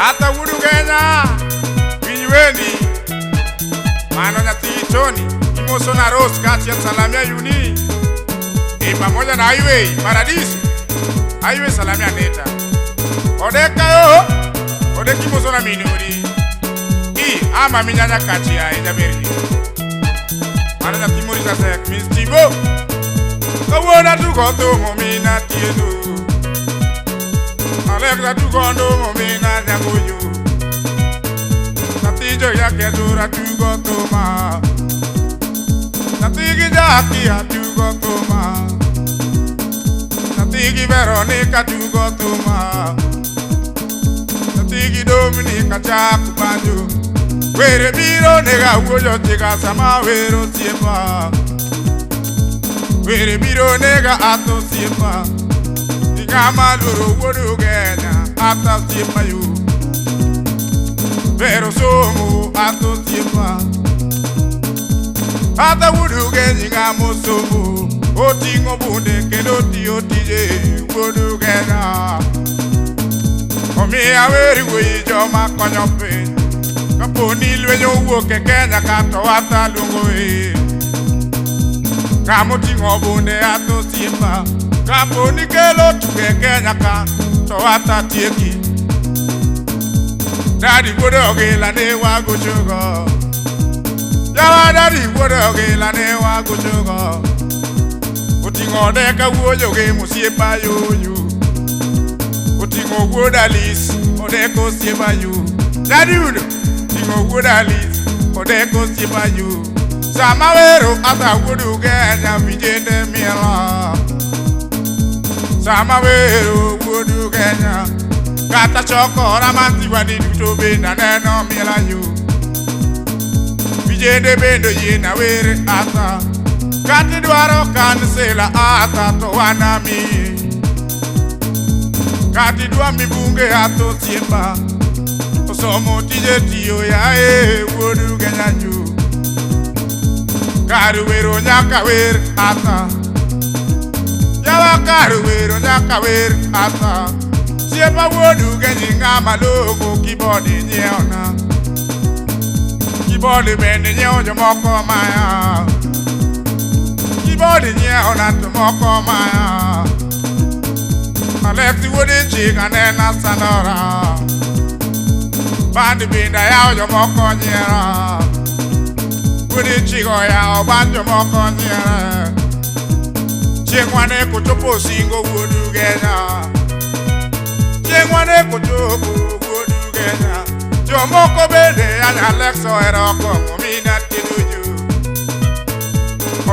Ata wudu Kenya Vinyweni Mano nyati choni Imoso na Rose kati ya Salamia Uni pamoja na highway Paradiso highway Salamia Neta Odeka yo Odeki moso na minuri ama minyanya kati ya Ejaberi Mano nyati muri zasek Miss Tibo Kawona tukoto momina tiedu Alexa tukondo momina nyagoyo Natijo ya kezura tukotoma Natigi jaki ya tukotoma Natigi Veronica tukotoma Natigi Dominica chaku banjo Were biro nega uojo tika sama wero siepa Were biro nega ato siepa Tika maluro wodu Kenya ata siepa yu Pero somo ato siepa Ata wudu Kenya mosomo Otingo bunde kendo tiyo tije wodu Kenya Omi aweri wijo makonyope Kaponi lwenyo uoke Kenya kato wata lungo Kamo tingo bunde ato siepa Kaponi kelo tuke Kenya kato wata tieki Daddy wodo gila ne wago chugo Yawa daddy wodo gila ne wago chugo Utingo deka uojo ge musiepa yoyo Utingo wodalis odeko siepa yo Daddy udo Tingo wodalis odeko siepa yo Sama wero ata wudu Kenya vijende miela Sama wero wudu Kenya Kata choko ramanti wadi dutobe na neno miela yo Vijende bendo yena were ata Kati duaro kansela ata to wanami Kati dua mi bunge ato siepa Osomo tije tiyo ya wodu Kenya ju Karu wero nyaka wer ata Yawa karu wero nyaka wer ata Siepa wodu Kenya ngama logo keyboard nyeona Keyboard bende nyeo jomoko maya Keyboard nyeona tumoko maya Alexi wodi chiga nena sandora Bandi binda yao jomoko nyera Wodi chigo yao banjo moko nyera Chengwane kuchopo singo wodu Kenya Chengwane kuchopo wodu Kenya Jomoko bende yana Alexo eroko momina tinuju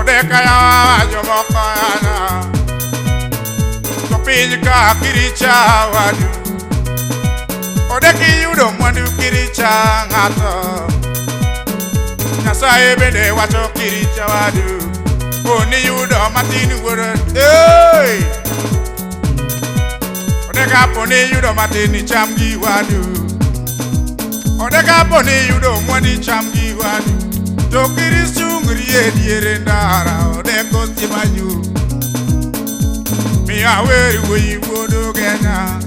Odeka ya jomoko yana Chopinjika kiricha wadu Odeki yudo mwandu kiricha ngato Nyasaye bende wacho kiricha wadu Oni yudo matini wurud Odeka poni yudo matini chamgi wadu Odeka poni yudo mwani chamgi wadu Tokiri sungri ediere ndara Odeko simayu Mi aweri wei wodu Kenya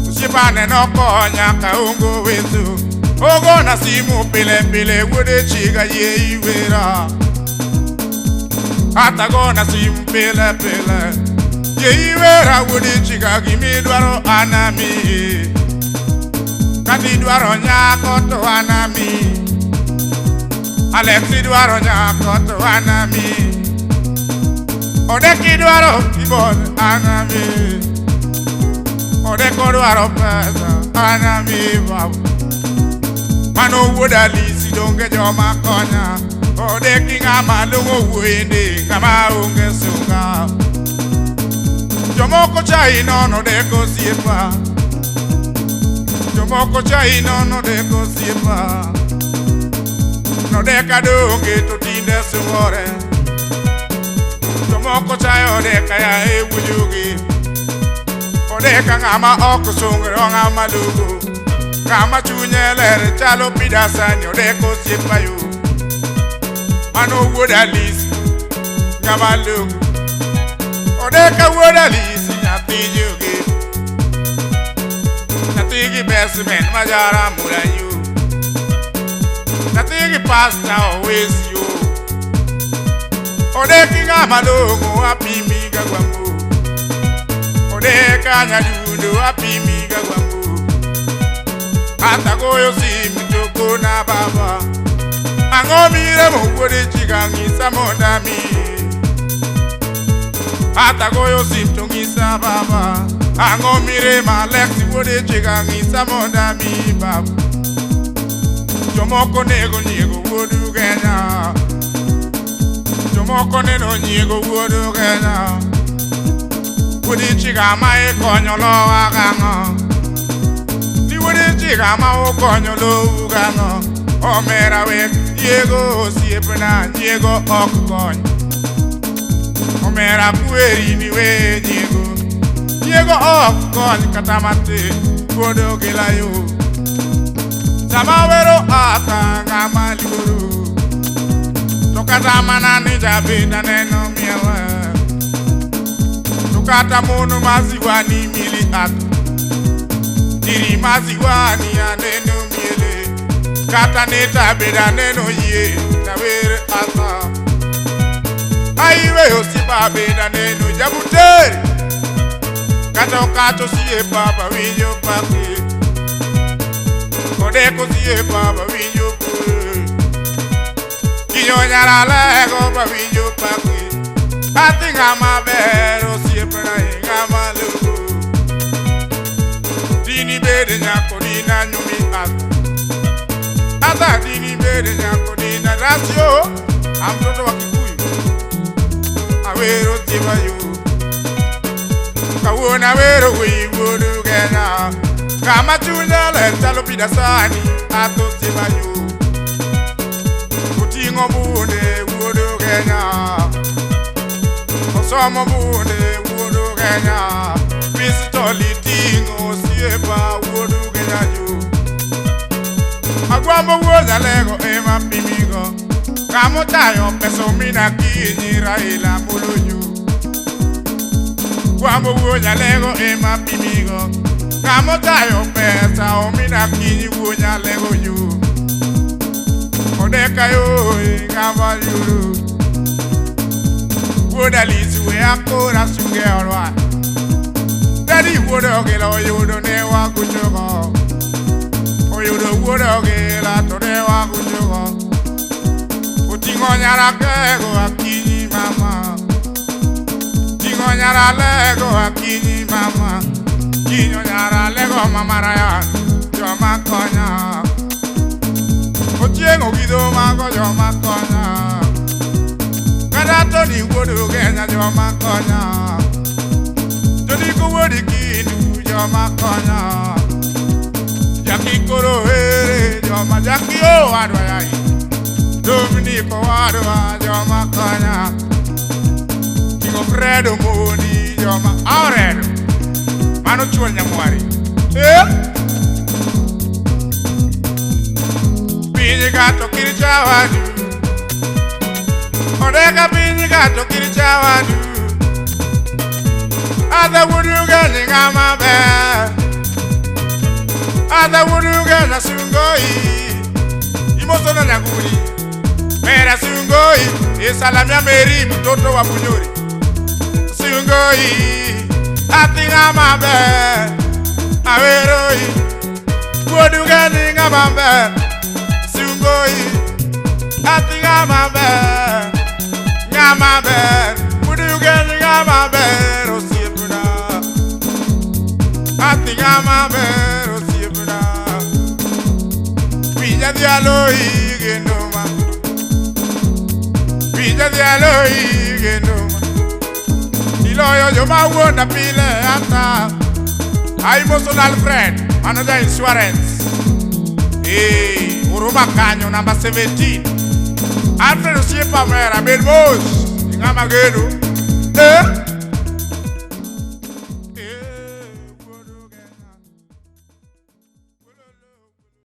Usipane no konya ka ungo wezu Ogo na simu pile pile wode chiga ye iwera Atago na simu pile pile Ye iwera wode chiga gimi dwaro anami Kati dwaro nyako to anami Alexi dwaro nyako to anami Odeki dwaro keyboard anami Odeko dwaro pesa anami babu Mano wodalisi donge joma konya Odeki ngama lungo wende kama unge sunga Jomoko chai nono deko siepa Jomoko chai nono deko siepa No deka donge to tinde sumore Jomoko chai odeka ya ewujugi Odeka ngama oko sungre ngama lugu Kama chunyelere chalo pidasani odeko siepa yu Mano wodalisi ngama lugu Odeka wodalisi nyati yugi Nyati gi investment majara mula you. Nothing pasta always you. Ode kinga malongo api miga gwangu. Ode kanya judo api miga gwangu. Ata goyo simtoko na baba. Angomire mukuri chigangi samondami. Ata goyo simtongisa baba. Angomire malexi wode chigangi samondami baba. Jomoko nego nyego wodu genya. Jomoko nego nyego wodu genya. Wodi chigama e konyolo agango. Ni wodi chigama o konyolo ugano. O mera we nyego siepna nyego okon. O mera pueri ni we nyego. Nyego okon katamate wodu gelayo. Samawero atanga maluru. Tokata manani jabina neno miawa. Tokata mono maziwani mili atu. Diri maziwani ya neno miele. Kata neta beda neno ye. Tawere ata. Aiwe osipa beda neno jabuteri. Kata okato siye papa winyo pake. Kodeko siye baba winyo kwe. Kinyo nyara lego ba winyo pakwe. Ati ngama bero siye pena ngama lugu. Dini bede nyako dina nyumi ata. Ata dini bede nyako dina rasyo. Amtoto wakikuyu. Awero tiba yu. Kawona wero wiwodu gena. Kama chunda lentalo pidasani ato tibayu. Kutingo bunde wudu Kenya. Osomo bunde wudu Kenya. Pistoli tingo siepa wudu Kenya yu. Agwambo wuza lego ema pimigo. Kamo tayo peso mina kinyi raila mulunyu. Agwambo wuza lego ema pimigo. Kamo tayo pesa omina kinyi wunya lego yu. Odeka yo ngamba yuru. Woda lizi we akora sunge orwa. Daddy woda ogela oyudo ne wa kuchogo. Oyudo woda ogela to ne wa kuchogo. Utingo nyara kego akinyi mama. Tingo nyara lego akinyi mama. Kinyo nyara lego mamaraya Joma konya Ochiengo gido mago joma konya Kadato ni wodo genya joma konya Jodiko wodi kinu joma konya Jaki koro here joma jaki o wadwa yai Dominiko wadwa joma konya Kingo Fredo moni joma auredo Mano chuol nyamwari. Pinyi gato kiri chawadu. Odeka pinyi gato kiri chawadu. Ada wudu gani ngama be. Ada wudu gana sungoi. Imoso na nyaguri. Mera sungoi. Isalamia meri mtoto wa bunyori. Sungoi. Ati ngama be. Aweroi. Wudu gani ngama be. Sungoi. Ati ngama be. Ngama be. Wudu gani ngama be. Rosipuna. Ati ngama be. Rosipuna. Villa dialoi genoma. Villa dialoi genoma. Loyo yo ma wona pile ata. I'm Alfred, manager insurance. Uruma Kanyo number 17. Alfred Osiepa mera Belmos. Ngama genu.